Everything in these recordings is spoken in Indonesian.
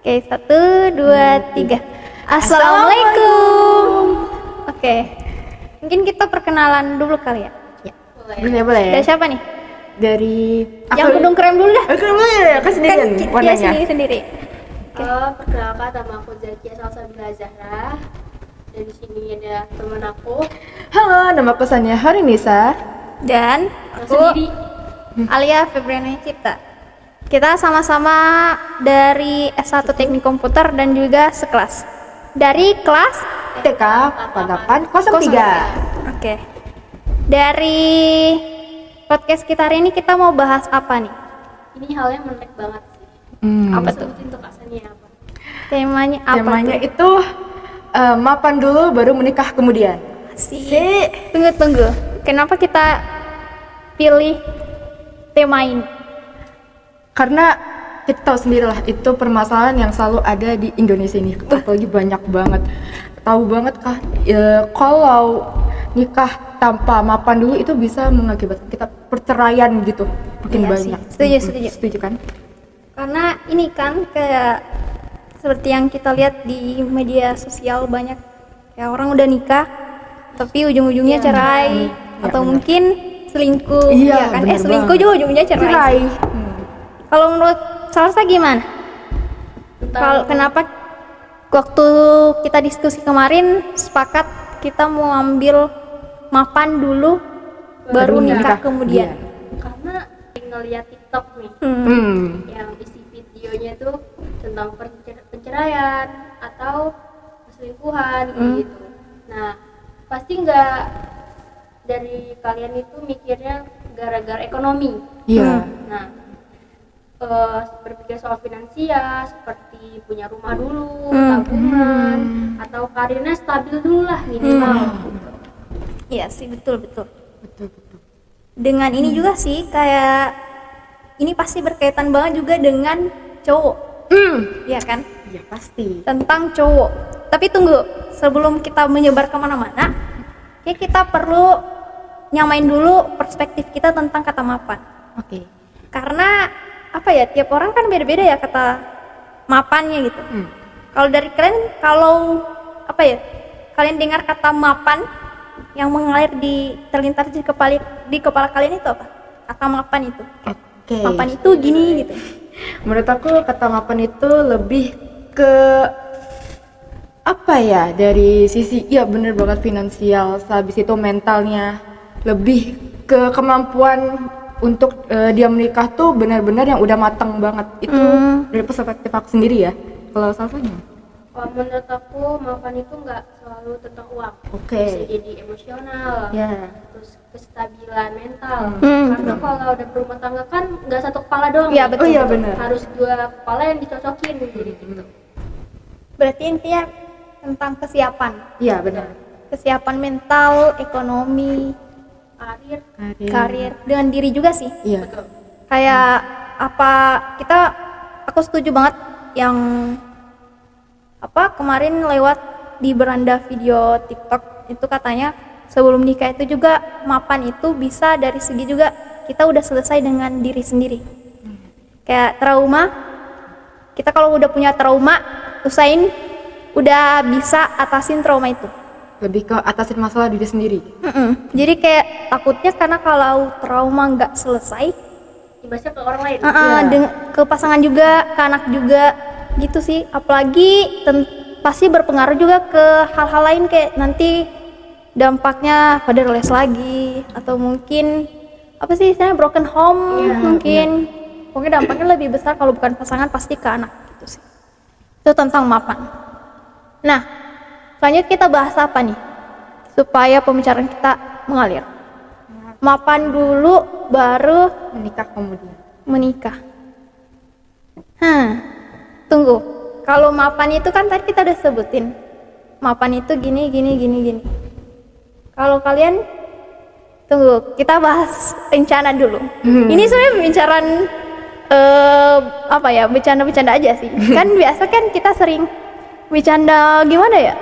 Oke, 1, 2, 3. Assalamualaikum. Oke, mungkin kita perkenalan dulu kali ya. Boleh. Dari siapa nih? Dari Yang kerudung krem dulu dah. Krem dulu ya, kan sendirian Dia warnanya. sendiri. Perkenalkan, nama aku Zakia Salsabila Zahra. Dan di sini ada teman aku. Halo, nama aku Sania Harinisa. Dan aku Sendiri. Alia Febriana Cipta. Kita sama-sama dari S1 Teknik Komputer dan juga sekelas. Dari kelas TK 4803. Oke. Dari podcast kita hari ini kita mau bahas apa nih? Ini hal yang menarik banget sih. Apa tuh? Sebutin tuh Kak Sania apa? Temanya apa? Temanya tuh? itu mapan dulu baru menikah kemudian. Asik. Tunggu. Kenapa kita pilih tema ini? Karena kita tahu sendirilah itu permasalahan yang selalu ada di Indonesia ini, apalagi banyak banget. Tahu banget kah kalau nikah tanpa mapan dulu itu bisa mengakibatkan kita perceraian gitu, makin Iya sih. banyak. Setuju kan? Karena ini kan kayak seperti yang kita lihat di media sosial, banyak kayak orang udah nikah tapi ujung-ujungnya cerai atau benar. mungkin selingkuh. Iya, Ya kan? benar Selingkuh banget. juga ujungnya cerai. Kalau menurut Salsa gimana? Kalau kenapa waktu kita diskusi kemarin sepakat kita mau ambil mapan dulu baru nikah kemudian? Karena ngeliat TikTok nih, yang isi videonya tuh tentang perceraian atau perselingkuhan gitu. Nah, pasti nggak dari kalian itu mikirnya gara-gara ekonomi. Iya. Nah, berpikir soal finansial seperti punya rumah dulu, tabungan, atau karirnya stabil dulu lah minimal. Gitu. Iya sih, betul. Dengan ini juga sih kayak ini pasti berkaitan banget juga dengan cowok. Iya kan? Ya pasti. Tentang cowok. Tapi tunggu, sebelum kita menyebar kemana-mana, kayak kita perlu nyamain dulu perspektif kita tentang kata mapan. Oke. Karena apa ya, tiap orang kan beda-beda ya kata mapannya gitu. Kalau dari kalian, kalau apa ya, kalian dengar kata mapan yang mengalir terlintas di kepala kalian itu apa? Kata mapan itu. Oke. Mapan itu gini gitu. Menurut aku kata mapan itu lebih ke apa ya, dari sisi ya bener banget finansial, habis itu mentalnya, lebih ke kemampuan untuk dia menikah tuh benar-benar yang udah matang banget. Itu dari perspektif aku sendiri ya. Kalau Salsanya? Kalau menurut aku mapan itu nggak selalu tentang uang. Oke. Bisa jadi emosional, terus kestabilan mental. Karena kalau udah berumah tangga kan nggak satu kepala doang. Iya, nih. betul. Oh iya benar. Harus dua kepala yang dicocokin jadi gitu. Berarti intinya tentang kesiapan. Iya benar. Kesiapan mental, ekonomi, karir, dengan diri juga sih. Iya. Kayak aku setuju banget yang kemarin lewat di beranda video TikTok itu katanya sebelum nikah itu juga mapan itu bisa dari segi juga kita udah selesai dengan diri sendiri. Kayak trauma, kita kalau udah punya trauma, usahain udah bisa atasin trauma itu. Lebih ke atasin masalah diri sendiri. Jadi kayak takutnya karena kalau trauma nggak selesai, Imbasnya ke orang lain. ke pasangan juga, ke anak juga, gitu sih. Apalagi pasti berpengaruh juga ke hal-hal lain kayak nanti dampaknya fatherless lagi, atau mungkin apa sih istilahnya broken home mungkin. Pokoknya dampaknya lebih besar kalau bukan pasangan pasti ke anak gitu sih. Itu tentang mapan. Nah, selanjutnya kita bahas apa nih supaya pembicaraan kita mengalir? Mapan dulu baru Menikah kemudian. menikah. Tunggu. Kalau mapan itu kan tadi kita udah sebutin. Mapan itu gini. Kalau kalian tunggu, kita bahas rencana dulu. Ini sebenarnya pembicaraan bercanda-bercanda aja sih. Kan biasa kan kita sering bercanda gimana ya?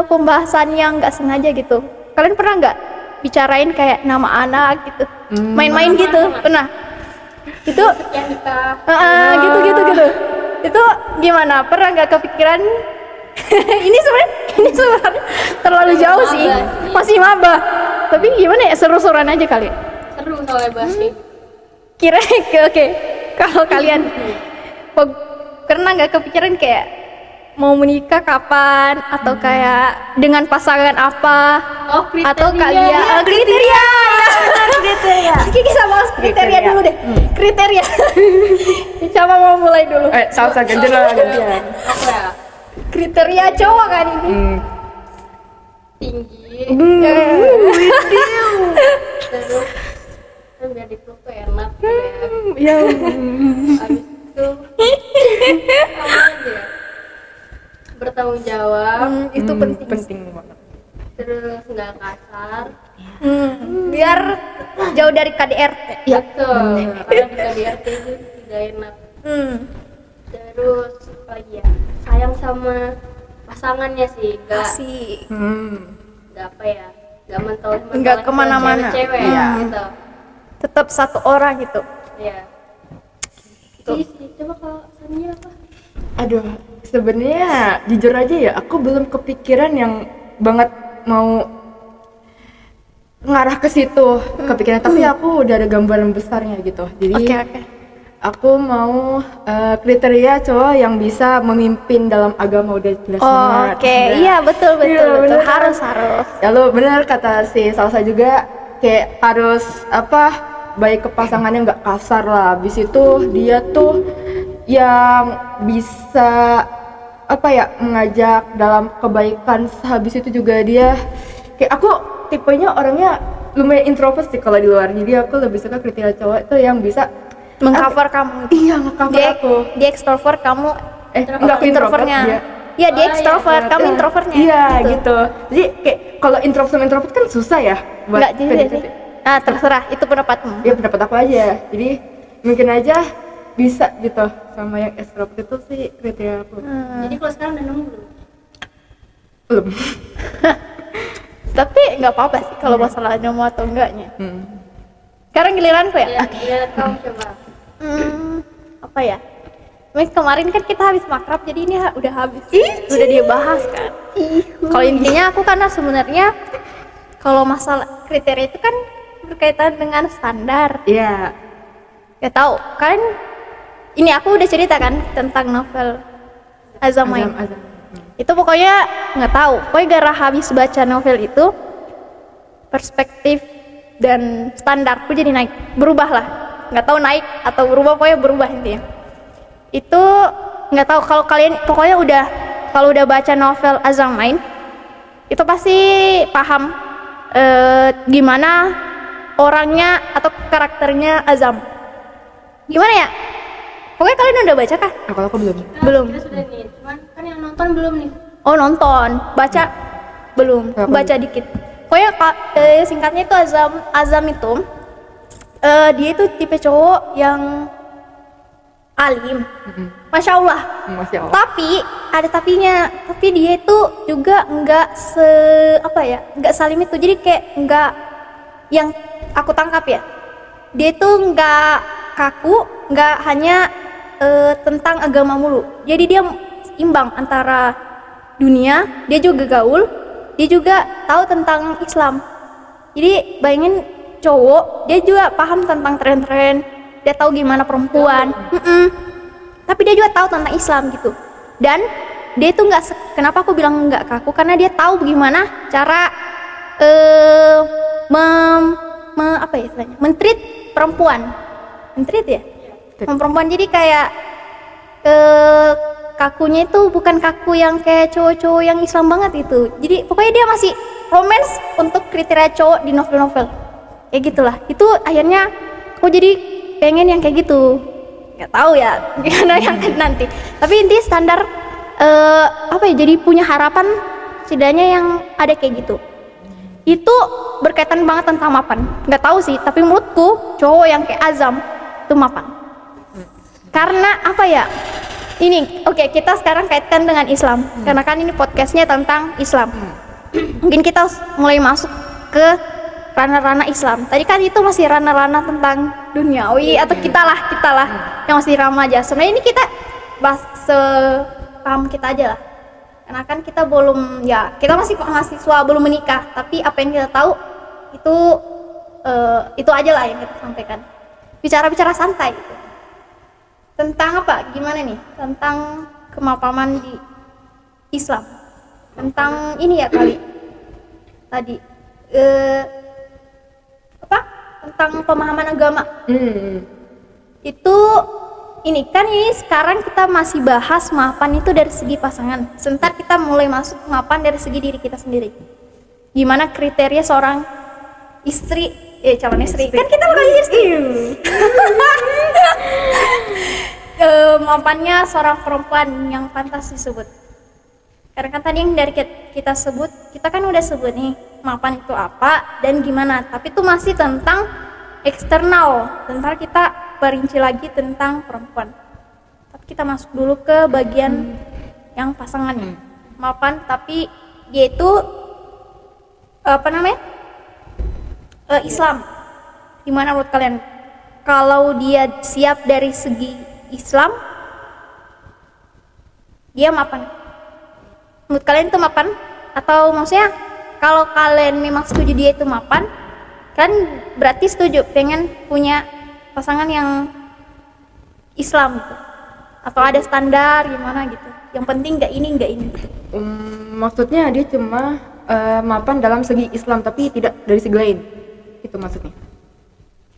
Pembahasan yang nggak sengaja gitu. Kalian pernah nggak bicarain kayak nama anak gitu, main-main gitu? Pernah? Itu Yang nikah. gitu. Itu gimana? Pernah nggak kepikiran? ini sebenarnya terlalu jauh sih. Masih maba. Tapi gimana ya, seru-seruan aja kali. Seru soalnya bahasnya. Kira oke. Kalau kalian pernah nggak kepikiran kayak mau menikah kapan atau kayak dengan pasangan apa? Oh, kriteria. Atau kalian kriteria. Kiki sama kriteria dulu deh. Kriteria. Coba mau mulai dulu. Salsa gantian lah, gantian. Apa ya? Kriteria cowok kan ini. Tinggi. Terus kan biar dipeluk tuh enak gitu ya. Habis itu apa aja ya? Bertanggung jawab. Itu penting. Penting banget. Terus nggak kasar. Biar jauh dari KDRT. Betul. Karena di KDRT itu tidak enak. Terus apa lagi ya? Sayang sama pasangannya sih, Asik. nggak apa ya, nggak mentol Nggak kemana-mana. cewek gitu. Tetap satu orang gitu. Iya. Jadi sih, coba kalau Sania apa? Aduh, sebenarnya jujur aja ya, aku belum kepikiran yang banget mau ngarah ke situ kepikiran, tapi aku udah ada gambaran besarnya gitu. Jadi Oke. aku mau kriteria cowok yang bisa memimpin dalam agama, udah jelas banget. Oke, iya betul. bener. Harus. Ya lo bener kata si Salsa juga, kayak harus apa, baik ke pasangannya, nggak kasar lah. Habis itu dia tuh yang bisa apa ya, mengajak dalam kebaikan. Habis itu juga dia kayak, aku tipenya orangnya lumayan introvert sih kalau di luar, jadi aku lebih suka kriteria cowok itu yang bisa Mengcover kamu. iya nge-cover aku. Dia extrovert, kamu enggak, aku introvertnya. Iya, dia extrovert, kamu introvertnya. Iya gitu. Jadi kayak kalau introvert sama introvert kan susah ya buat Enggak juga PDKT. sih. Nah, terserah, itu pendapatmu. Ya pendapat aku aja. Jadi mungkin aja bisa gitu sama yang extrovert, itu sih kriteria aku. Jadi kalau sekarang udah nemu belum? Belum. Tapi nggak apa-apa sih kalau masalahnya mau atau enggaknya. Sekarang giliranku ya. Ya, lihat kamu coba. Apa ya? Kemarin kan kita habis makrab, jadi ini udah habis. Udah dia bahas kan. Kalau intinya aku, karena sebenarnya kalau masalah kriteria itu kan berkaitan dengan standar. Iya. Gak tahu kan, ini aku udah cerita kan tentang novel Azamain. Azam. Itu pokoknya nggak tahu. Pokoknya gara habis baca novel itu, perspektif dan standarku jadi naik, berubah lah. Nggak tahu naik atau berubah, pokoknya berubah intinya. Itu nggak tahu, kalau kalian pokoknya kalau udah baca novel Azamain itu pasti paham gimana orangnya atau karakternya Azam. Gimana ya? Pokoknya kalian udah baca kah? Kalau aku belum. Belum. Kita sudah nih, cuman kan yang nonton belum nih. Oh, nonton, baca belum, Apa? baca dikit. Pokoknya singkatnya itu Azam itu dia itu tipe cowok yang alim, masya Allah. Masya Allah. Tapi ada tapinya, tapi dia itu juga nggak nggak salim itu. Jadi kayak nggak, yang aku tangkap ya, dia itu nggak kaku, nggak hanya tentang agama mulu. Jadi dia imbang antara dunia, dia juga gaul, dia juga tahu tentang Islam. Jadi bayangin cowok, dia juga paham tentang tren-tren, dia tahu gimana perempuan, tapi dia juga tahu tentang Islam gitu. Dan dia itu nggak, kenapa aku bilang nggak kaku, karena dia tahu gimana cara mentreat perempuan, ya, perempuan. Jadi kayak kakunya itu bukan kaku yang kayak cowok-cowok yang Islam banget itu. Jadi pokoknya dia masih romance untuk kriteria cowok di novel-novel. Ya gitulah. Itu akhirnya aku jadi pengen yang kayak gitu. Nggak tahu ya gimana yang nanti. Tapi intinya standar jadi punya harapan setidaknya yang ada kayak gitu. Itu berkaitan banget tentang mapan. Nggak tahu sih, tapi menurutku cowok yang kayak Azam itu mapan. Karena apa ya? Ini kita sekarang kaitkan dengan Islam. Karena kan ini podcastnya tentang Islam. Mungkin kita mulai masuk ke ranah-ranah Islam. Tadi kan itu masih ranah-ranah tentang duniawi atau kita lah yang masih remaja. Sebenarnya ini kita sepaham kita aja lah. Karena kan kita belum, ya kita masih mahasiswa belum menikah, tapi apa yang kita tahu itu aja lah yang kita sampaikan. Bicara-bicara santai gitu. Tentang apa? Gimana nih? Tentang kemapanan di Islam. Tentang ini ya kali tadi tentang pemahaman agama. Itu ini sekarang kita masih bahas mapan itu dari segi pasangan. Sebentar kita mulai masuk mapan dari segi diri kita sendiri. Gimana kriteria seorang istri, calon istri. Kan kita bukan istri. Mapannya seorang perempuan yang pantas disebut. Karena kan tadi yang dari kita sebut, kita kan udah sebut nih mapan itu apa dan gimana. Tapi itu masih tentang eksternal. Sebentar kita perinci lagi tentang perempuan. Tapi kita masuk dulu ke bagian yang pasangannya. Mapan, tapi dia itu Islam. Gimana menurut kalian? Kalau dia siap dari segi Islam, dia mapan. Menurut kalian itu mapan? Atau maksudnya kalau kalian memang setuju dia itu mapan, kan berarti setuju pengen punya pasangan yang Islam gitu. Atau ada standar gimana gitu. Yang penting nggak ini gitu. Maksudnya dia cuma mapan dalam segi Islam tapi tidak dari segi lain. Itu maksudnya.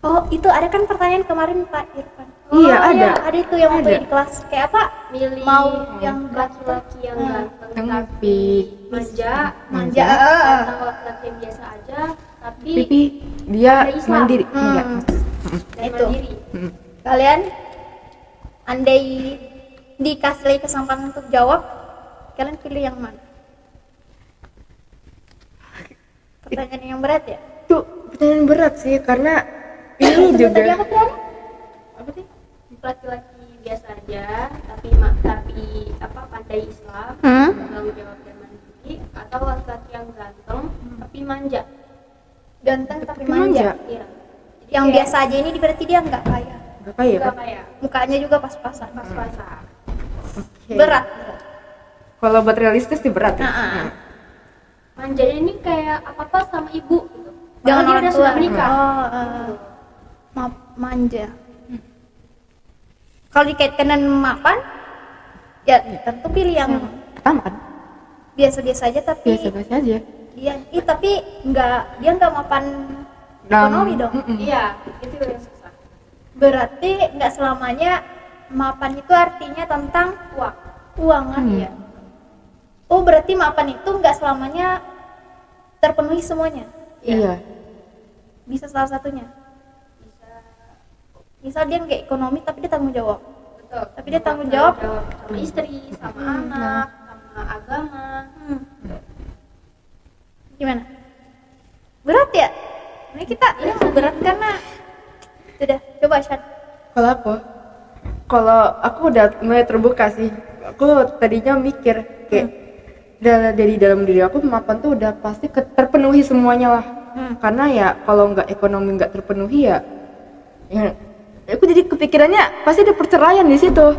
Oh, itu ada kan pertanyaan kemarin Pak Irfan. Iya, ada. Ada itu yang waktu di kelas kayak apa? Milih Mau yang laki-laki yang ganteng Tapi manja atau laki-laki yang biasa aja tapi dia ada Islam. mandiri. Enggak. dan Itu. mandiri. Kalian andai dikasih lagi kesempatan untuk jawab, kalian pilih yang mana? Pertanyaan yang berat ya? Itu pertanyaan berat sih karena ini juga. Tadi apa tadi? Apa sih? Laki-laki biasa aja tapi pandai Islam, bertanggung jawab dan mandiri, atau laki-laki yang ganteng tapi manja. Ganteng tapi manja. Iya. Yang biasa aja ini berarti dia nggak kaya. Enggak kaya Enggak kan? kayak Mukanya juga pas-pasan. pas-pasan. Oke. Berat. Kalau buat realistis sih berat. Ya? Manjanya ini kayak apa-apa sama ibu gitu. Jangan Padahal dia orang udah tua. sudah menikah. Manja. Kalau dikaitkan dengan mapan, ya tentu pilih yang Pertama kan biasa-biasa aja tapi biasa-biasa aja. dia nggak mapan ekonomi dong. Iya, itu yang susah. Berarti nggak selamanya mapan itu artinya tentang uang kan ya. Oh, berarti mapan itu nggak selamanya terpenuhi semuanya. Iya. Bisa salah satunya. Misal dia nggak ekonomi tapi dia tanggung jawab. Betul. Tapi dia tanggung jawab sama istri, sama anak, sama agama. gimana? Berat ya? Ini kita berat karena sudah coba Syad. Kalau aku udah mulai terbuka sih. Aku tadinya mikir kayak dari dalam diri aku mapan tuh udah pasti terpenuhi semuanya lah. Karena ya kalau nggak ekonomi nggak terpenuhi ya aku jadi kepikirannya pasti ada perceraian di situ.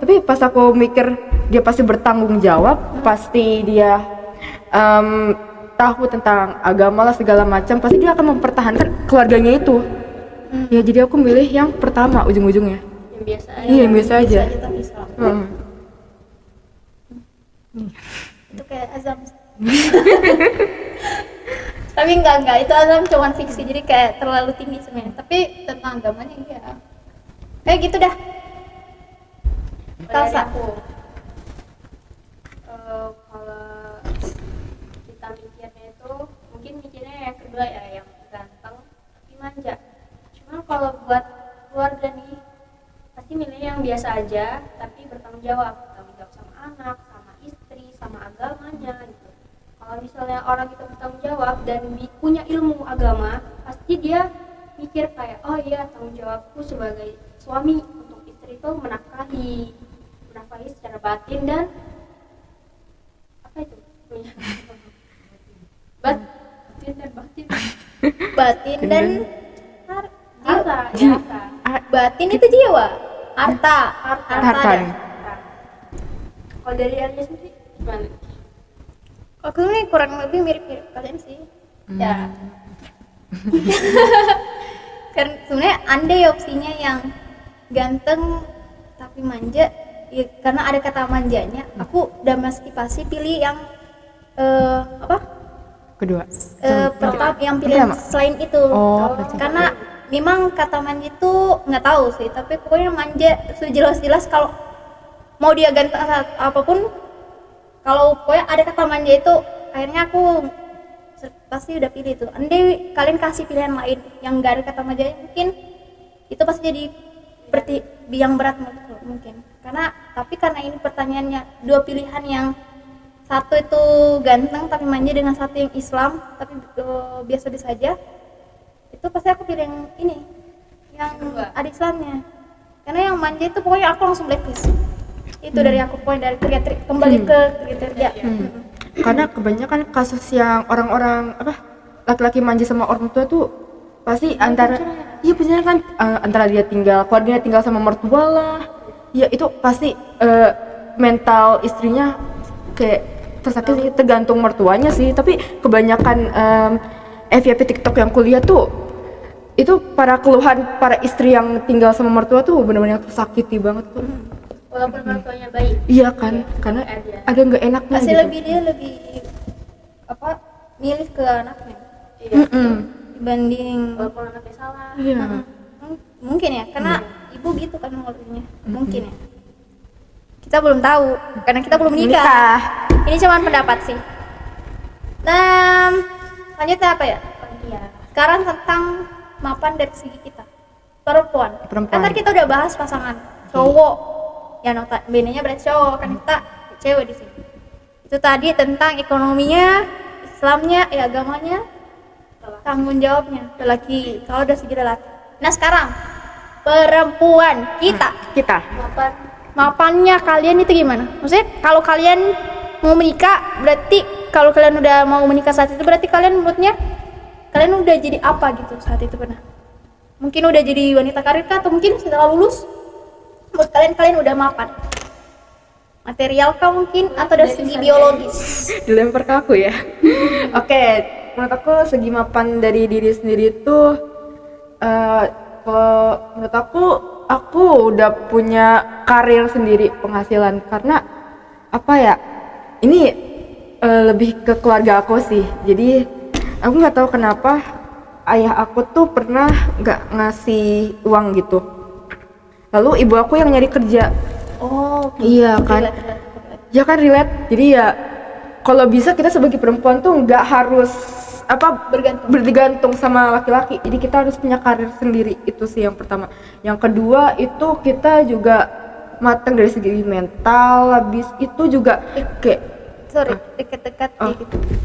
Tapi pas aku mikir dia pasti bertanggung jawab, pasti dia tahu tentang agama lah segala macam, pasti dia akan mempertahankan keluarganya itu. Ya jadi aku milih yang pertama ujung-ujungnya. Yang biasa aja. Iya, yang biasa aja. Tapi Islam. Itu kayak azam. Tapi enggak itu azam cuman fiksi, jadi kayak terlalu tinggi sebenarnya. Tapi tentang agamanya iya. Kayak gitu dah. Dari Talsa. aku, kalau kita mikirnya itu mungkin mikirnya yang kedua ya, yang ganteng tapi manja. Cuma kalau buat keluarga nih pasti milih yang biasa aja tapi bertanggung jawab sama anak, sama istri, sama agamanya gitu. Kalau misalnya orang itu bertanggung jawab dan punya ilmu agama, pasti dia mikir kayak, oh iya, tanggung jawabku sebagai suami untuk istri itu menafkahi secara batin dan apa itu? Batin dan batin. Batin dan Harta. batin itu jiwa. Harta. Harta. Kalau dari Alia sendiri gimana? Aku ini kurang lebih mirip-mirip kalian sih. Ya. Kan sebenarnya andai opsinya yang ganteng tapi manja, ya, karena ada kata manjanya, aku udah pasti pilih yang Kedua. pertama yang pilihan Pertama? selain itu. Karena memang kata manja itu nggak tahu sih, tapi pokoknya manja sejelas-jelas kalau mau dia ganteng apapun, kalau pokoknya ada kata manja itu, akhirnya aku pasti udah pilih itu. Andai kalian kasih pilihan lain yang gak ada kata manjanya, mungkin itu pasti jadi seperti yang berat menurutku mungkin. Karena ini pertanyaannya dua pilihan, yang satu itu ganteng tapi manja dengan satu yang Islam tapi biasa-biasa aja, itu pasti aku pilih yang ini, yang ada Islamnya. Karena yang manja itu pokoknya aku langsung blacklist. Itu dari aku, pokoknya dari kriteria kembali ke kriteria. Karena kebanyakan kasus yang orang-orang laki-laki manja sama orang tua tuh pasti antara biasanya kan antara dia keluarganya tinggal sama mertua lah, ya itu pasti mental istrinya kayak tersakiti, tergantung mertuanya sih. Tapi kebanyakan FYP TikTok yang kuliah tuh itu para keluhan para istri yang tinggal sama mertua tuh benar-benar tersakiti banget tuh. Walaupun mertuanya baik. Iya kan, karena ada nggak enaknya Pasti gitu. dia lebih milih ke anaknya dibanding Walaupun anaknya salah. Iya. mungkin ya, karena ibu gitu kan ngurusnya. Mungkin ya, kita belum tahu karena kita belum menikah. Ini cuma pendapat sih. Nah, lanjutnya apa ya? Sekarang tentang mapan dari segi kita perempuan. Kan tadi kita udah bahas pasangan cowok, ya notabene-nya berarti cowok, kan kita cewek di sini. Itu tadi tentang ekonominya, Islamnya, agamanya, tanggung jawabnya lelaki. Kalau udah segi lelaki. Nah sekarang perempuan kita mapannya kalian itu gimana? Maksudnya kalau kalian mau menikah, berarti kalau kalian udah mau menikah saat itu, berarti kalian menurutnya kalian udah jadi apa gitu saat itu pernah? Mungkin udah jadi wanita karir kah, atau mungkin setelah lulus menurut kalian udah mapan? Material kah mungkin, atau dari segi biologis? Dilempar ke aku ya. Oke, menurut aku segi mapan dari diri sendiri itu kalau menurut aku udah punya karir sendiri, penghasilan. Karena apa ya, ini lebih ke keluarga aku sih. Jadi aku nggak tahu kenapa ayah aku tuh pernah nggak ngasih uang gitu, lalu ibu aku yang nyari kerja. Iya kan, ya kan relate. Jadi ya kalau bisa kita sebagai perempuan tuh nggak harus bergantung sama laki-laki. Jadi kita harus punya karir sendiri, itu sih yang pertama. Yang kedua itu kita juga matang dari segi mental. Habis itu juga kayak dekat-dekat gitu.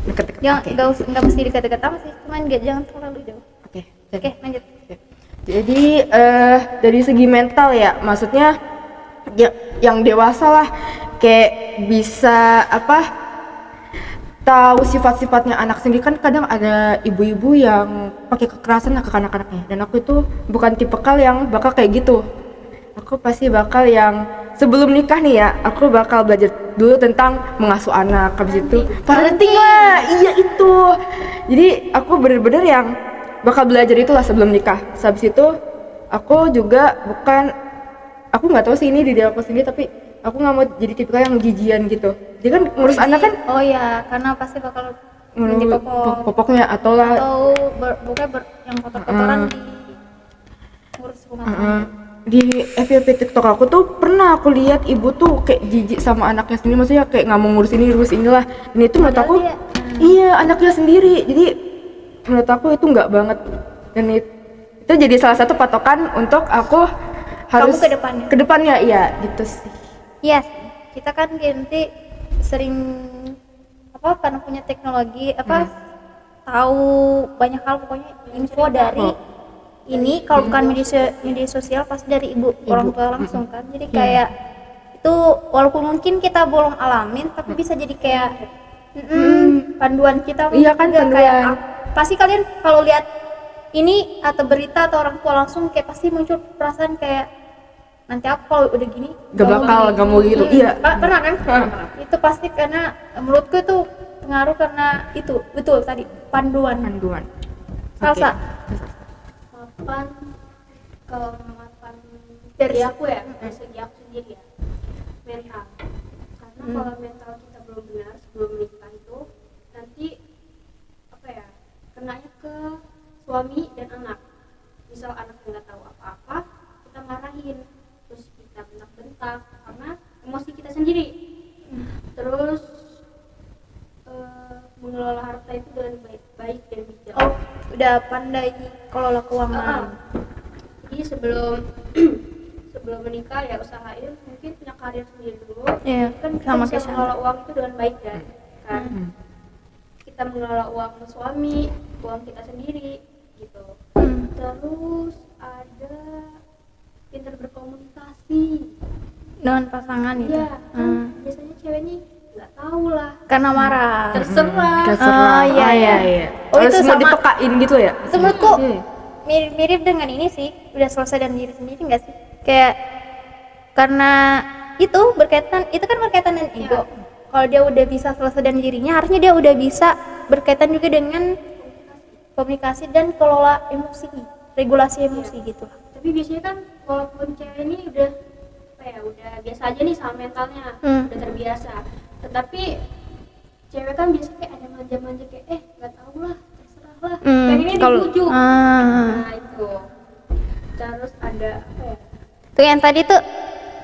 Dekat-dekat. Nggak mesti dekat-dekat amat sih, cuman jangan terlalu jauh. Oke, lanjut. Jadi dari segi mental ya, maksudnya ya, yang dewasa lah, kayak bisa tahu sifat-sifatnya anak sendiri. Kan kadang ada ibu-ibu yang pakai kekerasan ke anak-anaknya, dan aku itu bukan tipikal yang bakal kayak gitu. Aku pasti bakal yang sebelum nikah nih ya, aku bakal belajar dulu tentang mengasuh anak. Habis itu parenting lah, iya itu. Jadi aku bener-bener yang bakal belajar itulah sebelum nikah. Habis itu aku juga aku nggak tahu sih ini di diri aku sendiri, tapi aku nggak mau jadi tipikal yang jijian gitu. Jadi kan ngurus anak kan, oh ya, karena pasti bakal menjadi popoknya atau yang kotor-kotoran di ngurus rumah tangga. Di FYP TikTok aku tuh pernah aku lihat ibu tuh kayak jijik sama anaknya sendiri, maksudnya kayak nggak mau ngurus inilah. Dan itu menurut aku iya anaknya sendiri. Jadi menurut aku itu nggak banget, dan itu jadi salah satu patokan untuk aku harus kamu kedepannya iya gitu sih. Iya, kita kan nanti sering karena punya teknologi tahu banyak hal, pokoknya info dari ini. Kalau bukan media sosial pasti dari orang tua langsung kan. Jadi kayak itu walaupun mungkin kita belum alamin, tapi bisa jadi kayak panduan kita. Iya kan, panduan. Kayak pasti kalian kalau lihat ini atau berita atau orang tua langsung kayak pasti muncul perasaan kayak nanti aku kalau udah gini gak mau gitu. Iya. Pernah kan? Itu pasti karena menurutku itu pengaruh karena itu betul tadi panduan. Salsa. Mapan, kalau mapan dari aku ya, dari segi aku sendiri ya, mental. Karena kalau mental kita belum benar sebelum menikah itu, nanti apa ya, kenanya ke suami dan anak. Misal anak nggak tahu apa-apa, kita marahin, terus kita bentak-bentak karena emosi kita sendiri. Terus mengelola harta itu dengan baik dan bijak. Oh, udah pandai kelola keuangan. Jadi sebelum menikah ya usahain mungkin punya karir sendiri dulu. Iya, Kan kita sama bisa kayak mengelola uang itu dengan baik kan. Kita mengelola uang suami, uang kita sendiri gitu. Terus ada pintar berkomunikasi. Dengan pasangan itu. Iya, kan biasanya cewek nih nggak tahu lah. Karena marah. Terserah. Iya. Oh, Harus itu mau sama dipekain gitu ya? itu menurutku mirip dengan ini sih, udah selesai dan diri sendiri nggak sih? Kayak karena itu kan berkaitan dengan ego. Kalau dia udah bisa selesai dan dirinya, harusnya dia udah bisa berkaitan juga dengan komunikasi dan kelola emosi, regulasi emosi gitu. Tapi biasanya kan walaupun cewek ini udah udah biasa aja nih sama mentalnya, udah terbiasa. Tetapi cewek kan biasa kayak ada manja-manja kayak nggak tahu lah, terserah lah. Pengennya dibujuk. Nah itu. Terus ada apa ya? Tuh yang tadi tuh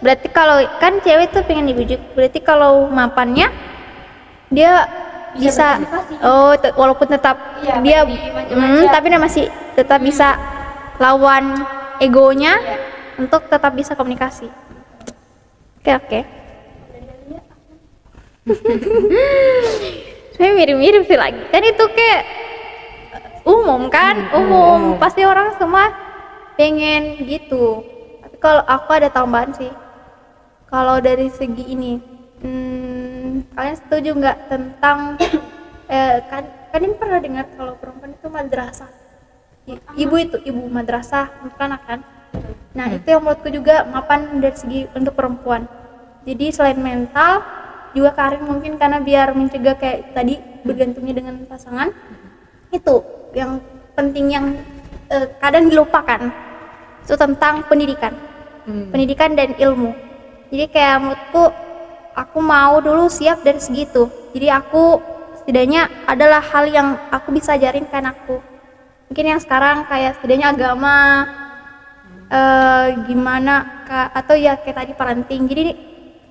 berarti kalau kan cewek tuh pengen dibujuk, berarti kalau mapannya dia bisa berkomunikasi. Walaupun tetap Iya, dia manja-manja. tapi dia masih tetap bisa lawan egonya untuk tetap bisa komunikasi. Oke. Sebenarnya mirip-mirip sih lagi. Kan itu kayak umum kan, pasti orang semua pengen gitu. Tapi kalau aku ada tambahan sih. Kalau dari segi ini, kalian setuju nggak tentang kalian pernah dengar kalau perempuan itu madrasah? Ibu madrasah untuk anak kan? Nah itu yang menurutku juga mapan dari segi untuk perempuan. Jadi selain mental juga karir mungkin karena biar mencegah kayak tadi bergantungnya dengan pasangan. Itu yang penting yang kadang dilupakan, itu tentang pendidikan dan ilmu. Jadi kayak menurutku aku mau dulu siap dari segitu, jadi aku setidaknya adalah hal yang aku bisa ajarin ke anakku. Mungkin yang sekarang kayak setidaknya agama gimana atau ya kayak tadi parenting, jadi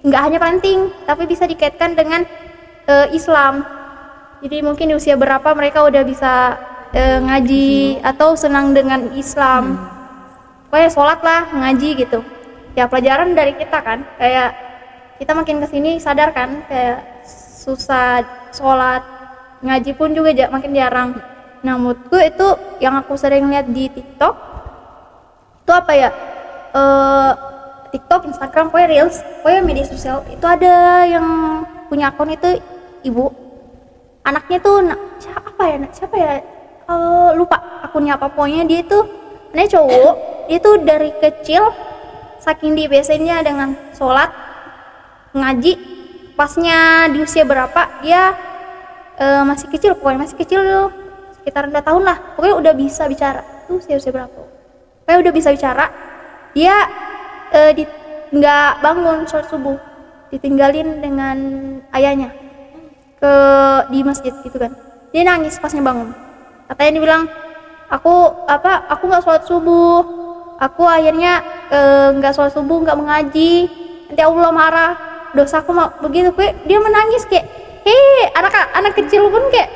nggak hanya parenting tapi bisa dikaitkan dengan Islam. Jadi mungkin di usia berapa mereka udah bisa ngaji atau senang dengan Islam, pokoknya sholat lah, ngaji gitu ya, pelajaran dari kita kan. Kayak kita makin kesini sadar kan kayak susah sholat, ngaji pun juga makin jarang. Nah menurutku itu yang aku sering lihat di TikTok itu apa ya, TikTok, Instagram, pokoknya Reels, pokoknya media sosial itu ada yang punya akun itu ibu, anaknya tuh siapa ya lupa akunnya apa, pokoknya dia tuh anaknya cowok, dia tuh dari kecil saking dibiasainnya dengan sholat, ngaji, pasnya di usia berapa dia masih kecil sekitar 2 tahun lah, pokoknya udah bisa bicara tuh usia berapa, pokoknya udah bisa bicara. Dia nggak bangun sholat subuh, ditinggalin dengan ayahnya di masjid gitu kan. Dia nangis pasnya bangun, katanya dia bilang aku nggak sholat subuh, aku akhirnya nggak sholat subuh, nggak mengaji, nanti Allah marah, dosaku mau begitu. Dia menangis kayak anak kecil pun kayak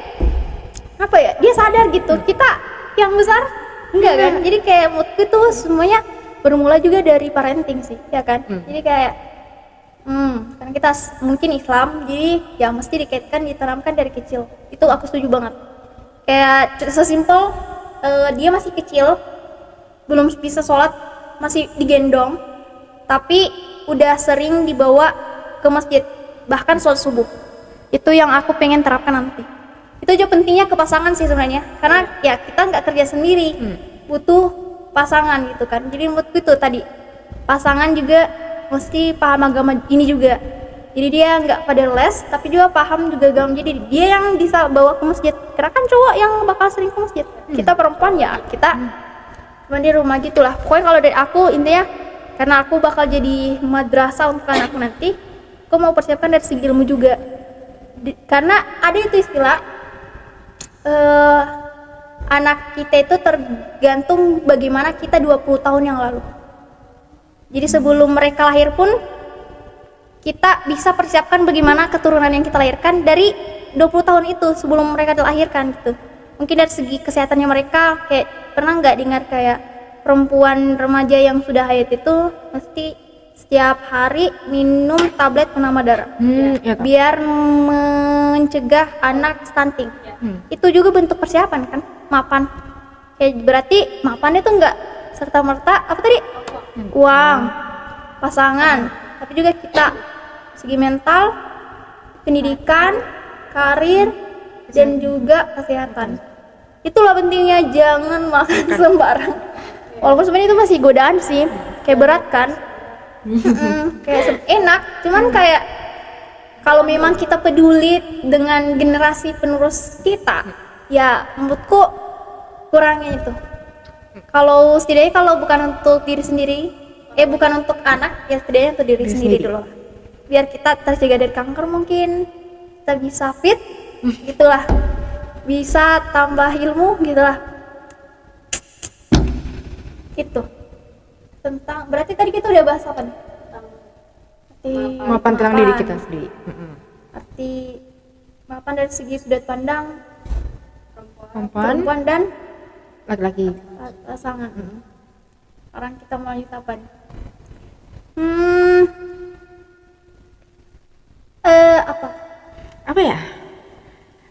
apa ya, dia sadar gitu. Kita yang besar enggak kan. Jadi kayak moodku itu semuanya bermula juga dari parenting sih ya kan. Jadi kayak karena kita mungkin Islam, jadi ya mesti dikaitkan, ditanamkan dari kecil. Itu aku setuju banget. Kayak sesimpel dia masih kecil, belum bisa sholat, masih digendong, tapi udah sering dibawa ke masjid, bahkan sholat subuh. Itu yang aku pengen terapkan nanti. Itu juga pentingnya ke pasangan sih sebenarnya, karena ya kita nggak kerja sendiri, butuh pasangan gitu kan. Jadi menurutku itu tadi pasangan juga mesti paham agama ini juga. Jadi dia nggak pada les, tapi juga paham juga agama. Jadi dia yang bisa bawa ke masjid. Karena kan cowok yang bakal sering ke masjid. Kita perempuan ya, kita cuma di rumah gitulah. Pokoknya kalau dari aku intinya, karena aku bakal jadi madrasah untuk anakku nanti, aku mau persiapkan dari segi ilmu juga. Karena ada itu istilah, anak kita itu tergantung bagaimana kita 20 tahun yang lalu. Jadi sebelum mereka lahir pun kita bisa persiapkan bagaimana keturunan yang kita lahirkan dari 20 tahun itu sebelum mereka dilahirkan gitu. Mungkin dari segi kesehatannya mereka, kayak pernah nggak dengar kayak perempuan remaja yang sudah haid itu mesti setiap hari minum tablet penambah darah Ya, Kak. biar mencegah anak stunting. Itu juga bentuk persiapan kan, mapan. Kayak berarti mapan itu nggak serta merta apa tadi? Uang, pasangan, tapi juga kita segi mental, pendidikan, karir, dan juga kesehatan. Itulah pentingnya jangan makan sembarang. Walaupun sebenarnya itu masih godaan sih, kayak berat kan, kayak enak, cuman kayak kalau memang kita peduli dengan generasi penerus kita, ya menurutku kurangnya itu. Kalau setidaknya kalau bukan untuk diri sendiri, bukan untuk anak, ya setidaknya untuk diri sendiri dulu. Biar kita terjaga dari kanker mungkin, kita bisa fit, gitulah. Bisa tambah ilmu, gitulah. Itu. Tentang, berarti tadi kita udah bahas apa nih? Arti Mapan tentang diri kita sendiri. Arti mapan dari segi sudut pandang Perempuan, perempuan dan laki-laki. pasangan. Sekarang kita mau lanjut apa nih? Apa? Apa ya?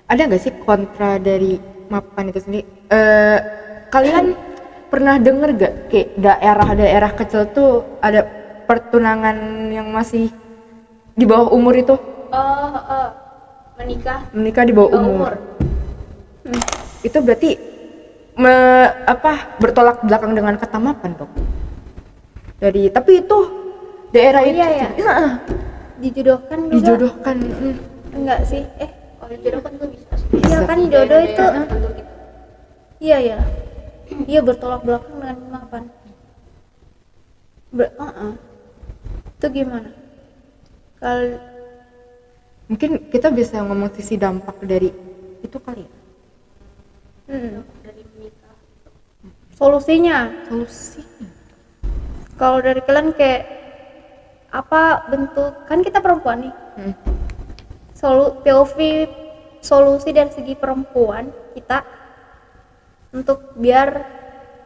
Ada nggak sih kontra dari mapan itu sendiri? Kalian pernah denger gak kayak daerah-daerah kecil tuh ada pertunangan yang masih di bawah umur itu? Menikah Di bawah umur. Itu berarti bertolak belakang dengan kata mapan dong. Tapi itu daerah itu iya. Dijodohkan juga. dijodohkan. Enggak sih. kalau dijodohkan tuh bisa Iya kan jodoh itu. tentu gitu. Iya. Iya bertolak belakang dengan mapan. Itu gimana? Kalau Mungkin kita bisa ngomong sisi dampak dari itu kali ya. Dari menikah solusinya, Solusinya. kalau dari kalian kayak apa bentuk, kan kita perempuan nih, POV solusi dari segi perempuan kita untuk biar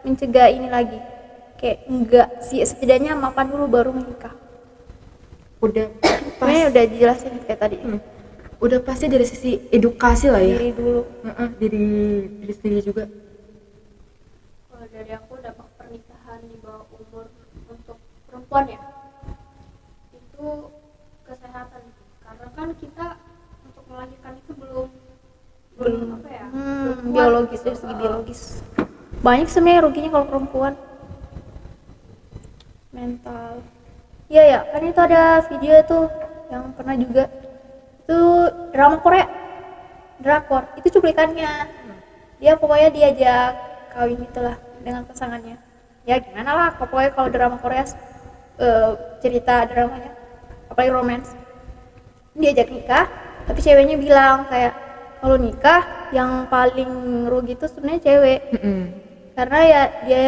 mencegah ini lagi, kayak enggak sih, setidaknya mapan dulu baru menikah. Udah Sebenarnya udah dijelasin kayak tadi. udah pasti dari sisi edukasi lah ya. Diri dulu. Diri sendiri juga. kalau dari aku dampak pernikahan di bawah umur untuk perempuan ya itu kesehatan, karena kan kita untuk melahirkan itu belum apa ya belum kuat Biologis, gitu. dari segi biologis banyak sebenarnya ruginya kalau perempuan. Mental, iya kan itu ada video tuh yang pernah juga, itu drama Korea, drakor, itu cuplikannya. Dia pokoknya diajak kawin itulah dengan pasangannya, ya gimana lah pokoknya kalau drama Korea, cerita dramanya apalagi romance, diajak nikah tapi ceweknya bilang kayak kalau nikah yang paling rugi itu sebenarnya cewek. Karena ya dia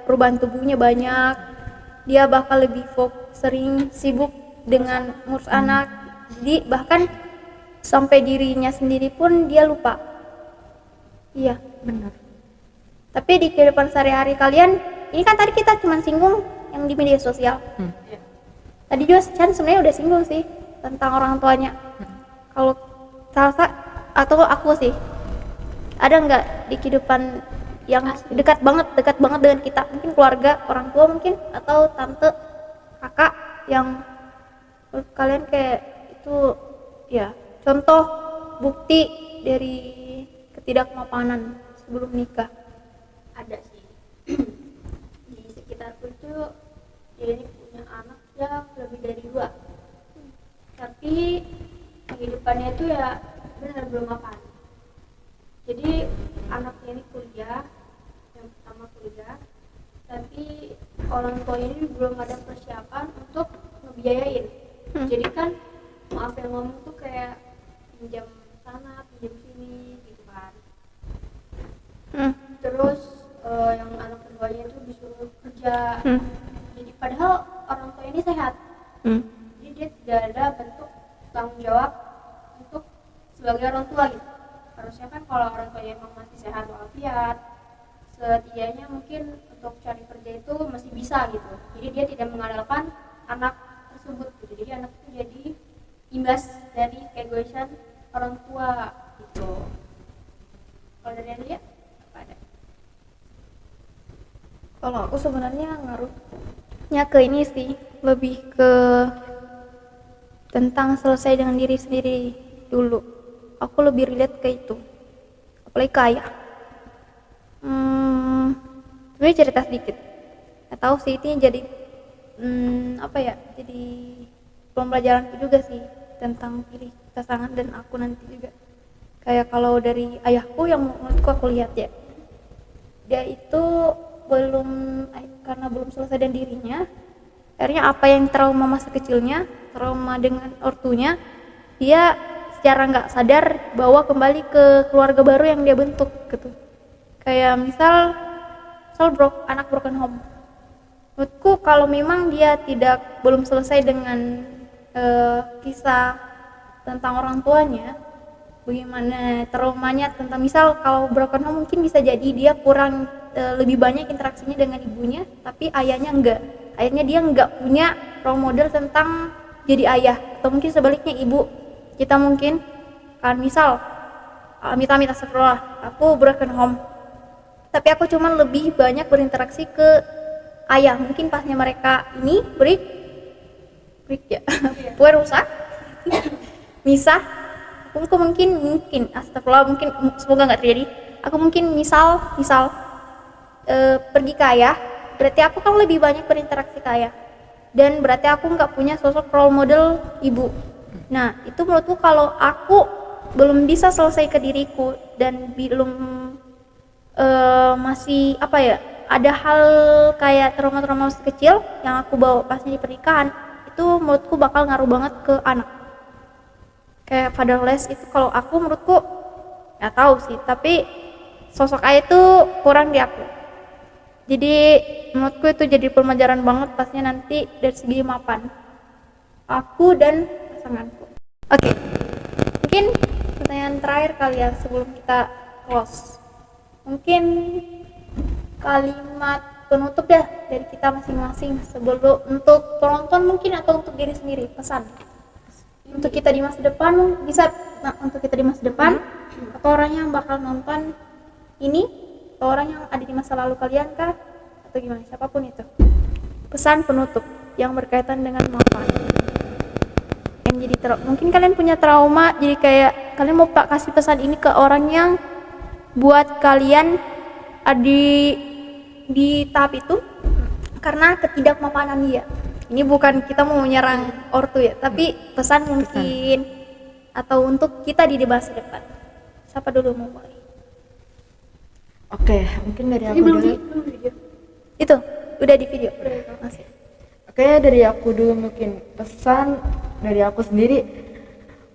perubahan tubuhnya banyak, dia bakal lebih sering sibuk dengan ngurus anak, jadi bahkan sampai dirinya sendiri pun dia lupa. Iya Benar. tapi di kehidupan sehari-hari kalian ini kan tadi kita cuma singgung yang di media sosial. Tadi juga Chan sebenarnya udah singgung sih tentang orang tuanya. Kalau Salsa atau aku sih, ada nggak di kehidupan yang dekat banget dengan kita, mungkin keluarga, orang tua mungkin, atau tante, kakak, yang menurut kalian kayak itu ya contoh bukti dari ketidakmapanan sebelum nikah? Ada sih di sekitarku itu dia ini punya anak yang lebih dari 2, tapi kehidupannya itu ya benar belum mapan. Jadi anaknya ini kuliah, yang pertama kuliah, tapi orang tua ini belum ada persiapan untuk ngebiayain. Jadi kan maaf yang ngomong tuh kayak pinjam sana pinjam sini gitu kan. Terus yang anak keduanya itu disuruh kerja. Jadi padahal orang tua ini sehat, jadi dia tidak ada bentuk tanggung jawab untuk sebagai orang tua gitu. Harusnya kan kalau orang tuanya emang masih sehat walafiat, setidaknya mungkin untuk cari kerja itu masih bisa gitu. Jadi dia tidak mengandalkan anak tersebut gitu. Jadi anak itu jadi imbas dari keegoisan orang tua gitu. Kalau dari Adelia apa ada? Kalau aku sebenarnya ngaruhnya ke ini sih, lebih ke tentang selesai dengan diri sendiri dulu. Aku lebih relate ke itu, apalagi ke ayah. Sebenarnya cerita sedikit. Nggak tahu sih itu yang jadi apa ya? Jadi pembelajaranku juga sih tentang pilih pasangan dan aku nanti juga. Kayak kalau dari ayahku yang menurutku aku lihat ya, dia itu karena belum selesai dengan dirinya, akhirnya apa yang trauma masa kecilnya, trauma dengan ortunya, dia secara nggak sadar bawa kembali ke keluarga baru yang dia bentuk gitu. Kayak misal anak broken home. Menurutku kalau memang dia belum selesai dengan kisah tentang orang tuanya, bagaimana traumanya tentang misal kalau broken home mungkin bisa jadi dia kurang lebih banyak interaksinya dengan ibunya, tapi ayahnya enggak. Akhirnya dia enggak punya role model tentang jadi ayah. Atau mungkin sebaliknya ibu kita mungkin kan misal amit-amit astagfirullah, aku broken home, tapi aku cuman lebih banyak berinteraksi ke ayah. Mungkin pasnya mereka ini break ya, kue rusak, misah. Aku mungkin astagfirullah, mungkin semoga nggak terjadi. Aku mungkin misal pergi ke ayah, berarti aku kan lebih banyak berinteraksi ke ayah, dan berarti aku nggak punya sosok role model ibu. Nah itu menurutku kalau aku belum bisa selesai ke diriku dan belum masih apa ya, ada hal kayak trauma-trauma masih kecil yang aku bawa pasnya di pernikahan, itu menurutku bakal ngaruh banget ke anak. Kayak fatherless itu kalau aku menurutku nggak tahu sih, tapi sosok ayah itu kurang di aku. Jadi menurutku itu jadi pelajaran banget pasnya nanti dari segi mapan aku dan pasanganku. Oke, mungkin pertanyaan terakhir kali ya sebelum kita close. Mungkin kalimat penutup ya dari kita masing-masing sebelum untuk penonton mungkin atau untuk diri sendiri, pesan untuk kita di masa depan, bisa untuk kita di masa depan atau orang yang bakal nonton ini, atau orang yang ada di masa lalu kalian kah, atau gimana, siapapun itu, pesan penutup yang berkaitan dengan mapan yang jadi mungkin kalian punya trauma, jadi kayak kalian mau kasih pesan ini ke orang yang buat kalian di tahap itu karena ketidakmapanan dia. Ini bukan kita mau menyerang ortu ya, tapi pesan mungkin atau untuk kita di masa depan. Siapa dulu mau mulai? Oke, mungkin dari aku belum dulu. video. Itu udah di video. Masih. Oke, dari aku dulu mungkin pesan dari aku sendiri,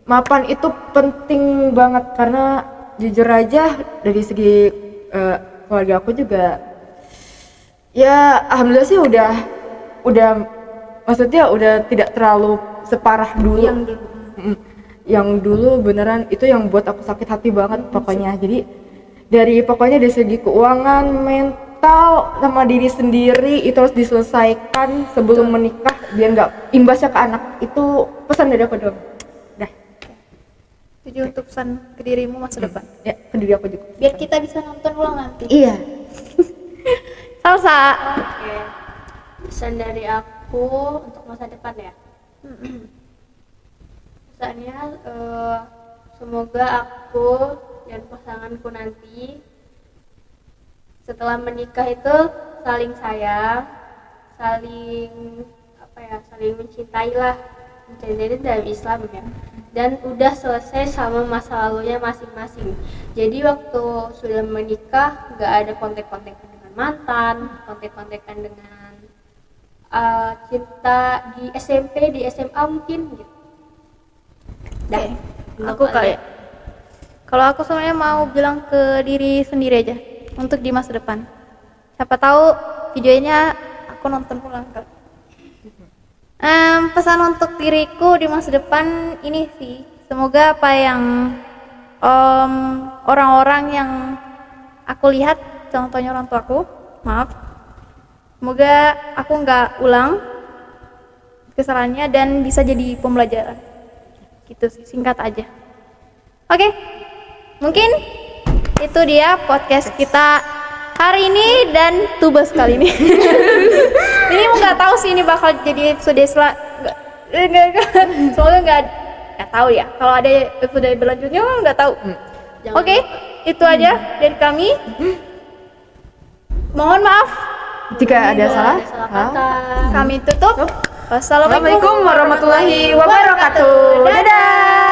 mapan itu penting banget karena jujur aja dari segi keluarga aku juga ya alhamdulillah sih udah maksudnya udah tidak terlalu separah dulu. Yang dulu beneran itu yang buat aku sakit hati banget pokoknya. Jadi pokoknya dari segi keuangan, mental, sama diri sendiri itu harus diselesaikan sebelum menikah biar nggak imbasnya ke anak. Itu pesan dari aku dong. Dah. Jadi untuk pesan ke dirimu masa depan. Ya, ke diri aku juga. Biar kita bisa nonton ulang nanti. Iya. Salsa. Oke. Pesan dari aku untuk masa depan ya. Pesannya semoga aku dan pasanganku nanti setelah menikah itu saling sayang, saling saling mencintai lah, mencintai itu dalam Islam ya, dan udah selesai sama masa lalunya masing-masing. Jadi waktu sudah menikah nggak ada kontek-kontekan dengan mantan, kontek-kontekan dengan cinta di SMP, di SMA mungkin gitu. Dah. Aku kali. Kalau aku sebenarnya mau bilang ke diri sendiri aja untuk di masa depan. Siapa tahu videonya aku nonton ulang kali. Pesan untuk diriku di masa depan ini sih, semoga apa yang orang-orang yang aku lihat, contohnya orang tuaku, maaf, semoga aku nggak ulang kesalahannya dan bisa jadi pembelajaran. Gitu sih, singkat aja. Oke, mungkin itu dia podcast kita hari ini dan tubas kali ini. Ini nggak tahu sih ini bakal jadi episode soalnya nggak tahu ya. Kalau ada episode berlanjutnya nggak tahu. Oke, itu aja dari kami. Mohon maaf Jika ada salah. kata. kami tutup. Assalamualaikum warahmatullahi wabarakatuh. Dadah.